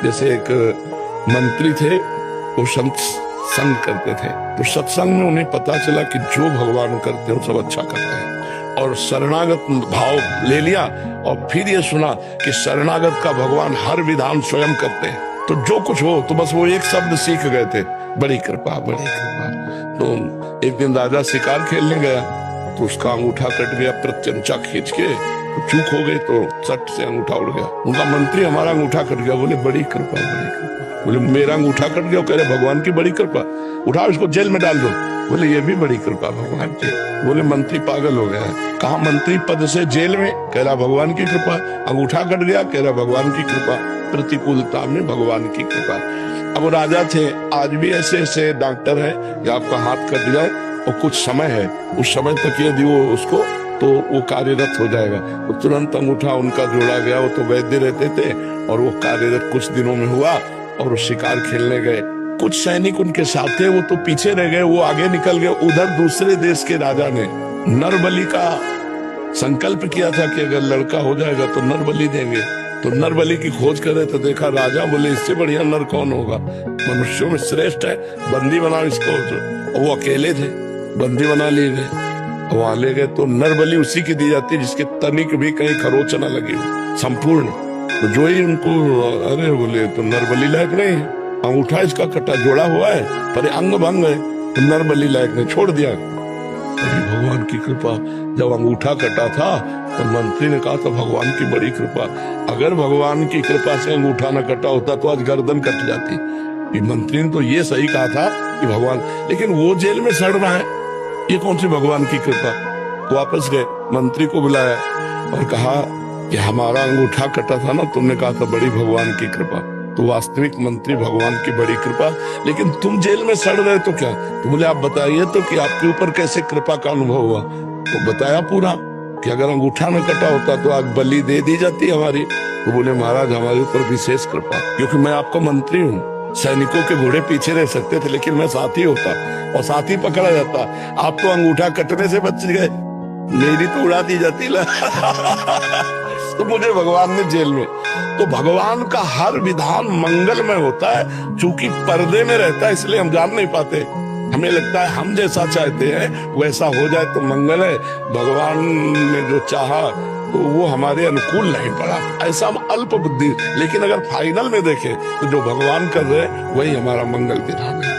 जैसे एक मंत्री थे, वो संग करते थे, तो सत्संग में उन्हें पता चला कि जो भगवान करते हैं वो सब अच्छा करते हैं, और शरणागत भाव ले लिया। और फिर ये सुना कि शरणागत का भगवान हर विधान स्वयं करते हैं, तो जो कुछ हो तो बस वो एक शब्द सीख गए थे, बड़ी कृपा बड़ी कृपा। तो एक दिन राजा शिकार खेलने गया, तो उसका अंगूठा कट गया, प्रत्यंचा खींच के तो चूक हो गई, तो सट से अंगूठा उड़ गया। उनका मंत्री हमारा अंगूठा कट गया, बोले बड़ी कृपा बड़ी कृपा। बोले मेरा अंगूठा कट गया, कह रहे भगवान की बड़ी कृपा, उठाओ इसको जेल में डाल दो। बोले ये भी बड़ी कृपा भगवान की। बोले मंत्री पागल हो गया है, कहा मंत्री पद से जेल में, कह रहा भगवान की कृपा। अंगूठा कट गया, कह रहा भगवान की कृपा। प्रतिकूलता में भगवान की कृपा। अब वो राजा थे, आज भी ऐसे ऐसे डॉक्टर है कि आपका हाथ कट जाए और कुछ समय है, उस समय तक यदि वो उसको तो वो कार्यरत हो जाएगा, तो तुरंत अंगूठा उनका जोड़ा गया। वो तो वैद्य रहते थे और वो कार्यरत कुछ दिनों में हुआ, और वो शिकार खेलने गए। कुछ सैनिक उनके साथ थे, वो तो पीछे रह गए, वो आगे निकल गए। उधर दूसरे देश के राजा ने नरबली का संकल्प किया था कि अगर लड़का हो जाएगा तो नरबली देंगे। तो नरबली की खोज करे तो देखा राजा, बोले इससे बढ़िया नर कौन होगा, मनुष्यों में श्रेष्ठ है, बंदी बनाओ इसको। तो वो अकेले थे, बंदी बना लिए गए, वहां ले गए। तो नरबली उसी की दी जाती जिसके तनिक भी कहीं खरोच न लगी हो, संपूर्ण। तो जो ही उनको, अरे बोले तो नरबली लायक नहीं है, अंगूठा इसका कटा जोड़ा हुआ है पर अंग भंग है, तो नरबली लायक नहीं, छोड़ दिया। भगवान की कृपा, जब अंगूठा कटा था तो मंत्री ने कहा था भगवान की बड़ी कृपा। अगर भगवान की कृपा से अंगूठा न कटा होता तो आज गर्दन कट जाती। ये मंत्री ने तो ये सही कहा था कि भगवान, लेकिन वो जेल में सड़ रहा है, ये कौन सी भगवान की कृपा। वापस गए, मंत्री को बुलाया और कहा कि हमारा अंगूठा कटा था ना, तुमने कहा था बड़ी भगवान की कृपा। तो वास्तविक मंत्री भगवान की बड़ी कृपा, लेकिन तुम जेल में सड़ रहे तो क्या। तो बोले आप बताइए तो कि आपके ऊपर कैसे कृपा का अनुभव हुआ। तो बताया पूरा कि अगर अंगूठा न कटा होता तो आग बलि दे दी जाती हमारी। तो बोले महाराज हमारे ऊपर विशेष कृपा, क्योंकि मैं आपका मंत्री हूँ, सैनिकों के घोड़े पीछे रह सकते थे लेकिन मैं साथी होता और साथी पकड़ा जाता। आप तो अंगूठा कटने से बच गए, मेरी तो उड़ा दी जाती ना। तो मुझे भगवान ने जेल में। तो भगवान का हर विधान मंगलमय होता है, चूंकि पर्दे में रहता है इसलिए हम जान नहीं पाते। हमें लगता है हम जैसा चाहते हैं वैसा हो जाए तो मंगल है, भगवान ने जो चाहा तो वो हमारे अनुकूल नहीं पड़ा, ऐसा हम अल्प बुद्धि। लेकिन अगर फाइनल में देखें तो जो भगवान कर रहे वही हमारा मंगल विधान है।